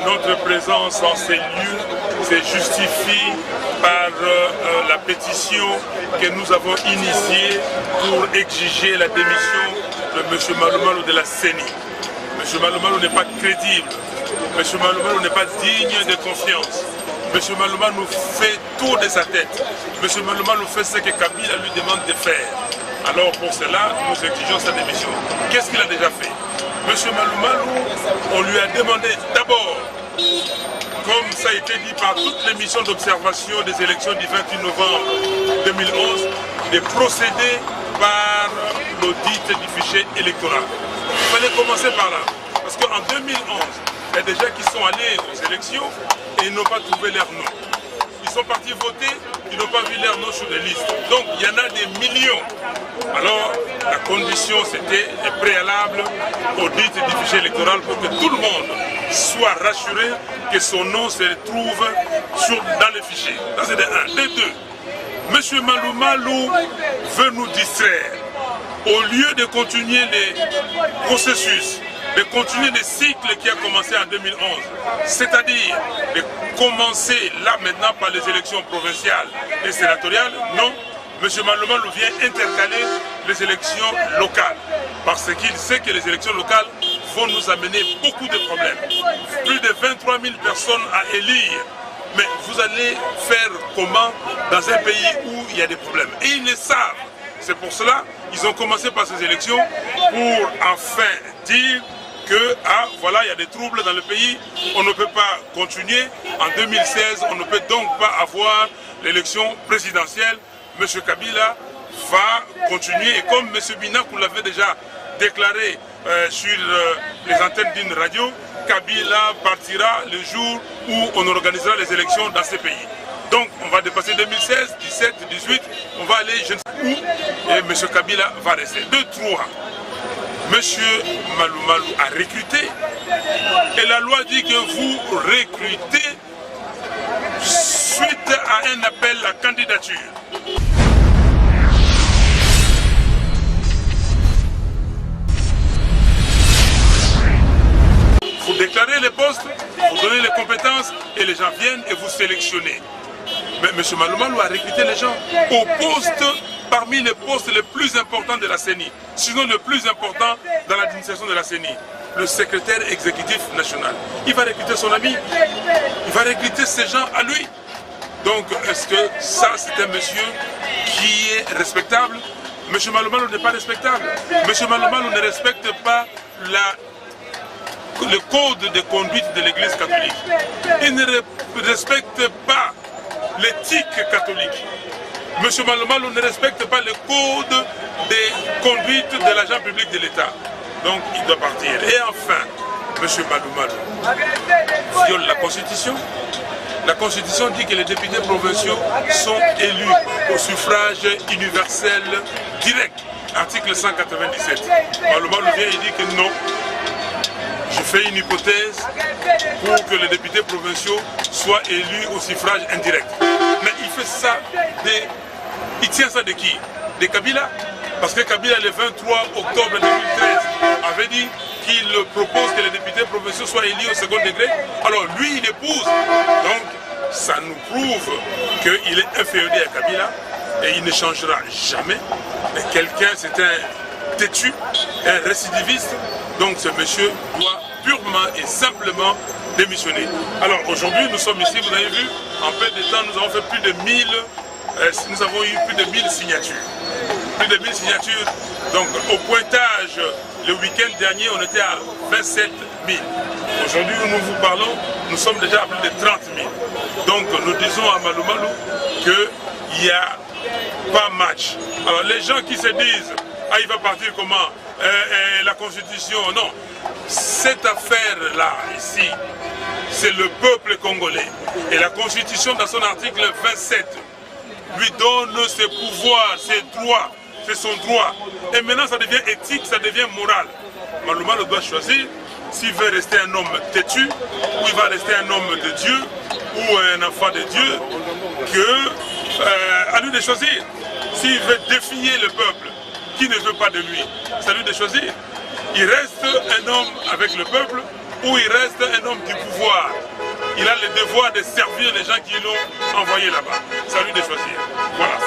Notre présence en ces lieux se justifie par la pétition que nous avons initiée pour exiger la démission de M. Malo Malo de la CENI. M. Malo Malo n'est pas crédible, M. Malo Malo n'est pas digne de confiance. M. Malo Malo nous fait tour de sa tête. M. Malo Malo fait ce que Kabila lui demande de faire. Alors pour cela, nous exigeons sa démission. Qu'est-ce qu'il a déjà fait? M. Malo Malo, on lui a demandé d'abord, comme ça a été dit par toutes les missions d'observation des élections du 28 novembre 2011, de procéder par l'audit du fichier électoral. Il fallait commencer par là, parce qu'en 2011, il y a des gens qui sont allés aux élections et ils n'ont pas trouvé leur nom. Ils sont partis voter, ils n'ont pas vu leur nom sur les listes. Donc il y en a des millions. Alors la condition c'était préalable audit du fichier électoral pour que tout le monde soit rassuré que son nom se retrouve dans les fichiers. Ça c'est de un. De deux, M. Malo Malo veut nous distraire. Au lieu de continuer les processus, de continuer le cycle qui a commencé en 2011, c'est-à-dire de commencer là maintenant par les élections provinciales et sénatoriales, non, M. Malo Malo vient intercaler les élections locales, parce qu'il sait que les élections locales vont nous amener beaucoup de problèmes. Plus de 23 000 personnes à élire, mais vous allez faire comment dans un pays où il y a des problèmes? Et ils le savent. C'est pour cela qu'ils ont commencé par ces élections pour enfin dire que voilà, il y a des troubles dans le pays, on ne peut pas continuer. En 2016, on ne peut donc pas avoir l'élection présidentielle. M. Kabila va continuer et comme M. Binakou l'avait déjà déclaré sur les antennes d'une radio, Kabila partira le jour où on organisera les élections dans ce pays. Donc on va dépasser 2016, 17, 18, on va aller je ne sais où et M. Kabila va rester. 2, 3. M. Malo Malo a recruté et la loi dit que vous recrutez suite à un appel à candidature. Vous déclarez les postes, vous donnez les compétences et les gens viennent et vous sélectionnez. Mais M. Malo Malo a recruté les gens au poste, parmi les postes les plus importants de la CENI, sinon le plus important dans l'administration de la CENI, le secrétaire exécutif national. Il va recruter son ami, il va recruter ces gens à lui. Donc est-ce que ça c'est un monsieur qui est respectable? M. Malo Malo n'est pas respectable. M. Malo Malo ne respecte pas le code de conduite de l'Église catholique. Il ne respecte pas l'éthique catholique. M. Malo Malo ne respecte pas le code de conduite de l'agent public de l'État. Donc il doit partir. Et enfin, M. Malo Malo viole la Constitution. La Constitution dit que les députés provinciaux sont élus au suffrage universel direct. Article 197. Malo Malo vient et dit que non. Je fais une hypothèse pour que les députés provinciaux soient élus au suffrage indirect. Mais il fait ça, il tient ça de qui? De Kabila? Parce que Kabila, le 23 octobre 2013, avait dit qu'il propose que les députés provinciaux soient élus au second degré. Alors lui, il épouse. Donc ça nous prouve qu'il est inférieur à Kabila et il ne changera jamais. Mais quelqu'un, c'est un têtu, un récidiviste. Donc ce monsieur doit purement et simplement démissionner. Alors aujourd'hui nous sommes ici, vous avez vu, en peu de temps nous avons fait plus de 1000 nous avons eu plus de 1000 signatures. Plus de 1000 signatures. Donc au pointage, le week-end dernier, on était à 27 000. Aujourd'hui où nous vous parlons, nous sommes déjà à plus de 30 000. Donc nous disons à Malou Malou qu'il n'y a pas match. Alors les gens qui se disent, ah il va partir comment, la constitution, non. Cette affaire-là, ici, c'est le peuple congolais. Et la constitution, dans son article 27, lui donne ses pouvoirs, ses droits. C'est son droit. Et maintenant, ça devient éthique, ça devient moral. Malou Malou doit choisir s'il veut rester un homme têtu, ou il va rester un homme de Dieu, ou un enfant de Dieu, à lui de choisir. S'il veut défier le peuple, qui ne veut pas de lui, c'est à lui de choisir. Il reste un homme avec le peuple, ou il reste un homme du pouvoir. Il a le devoir de servir les gens qui l'ont envoyé là-bas. C'est à lui de choisir. Voilà.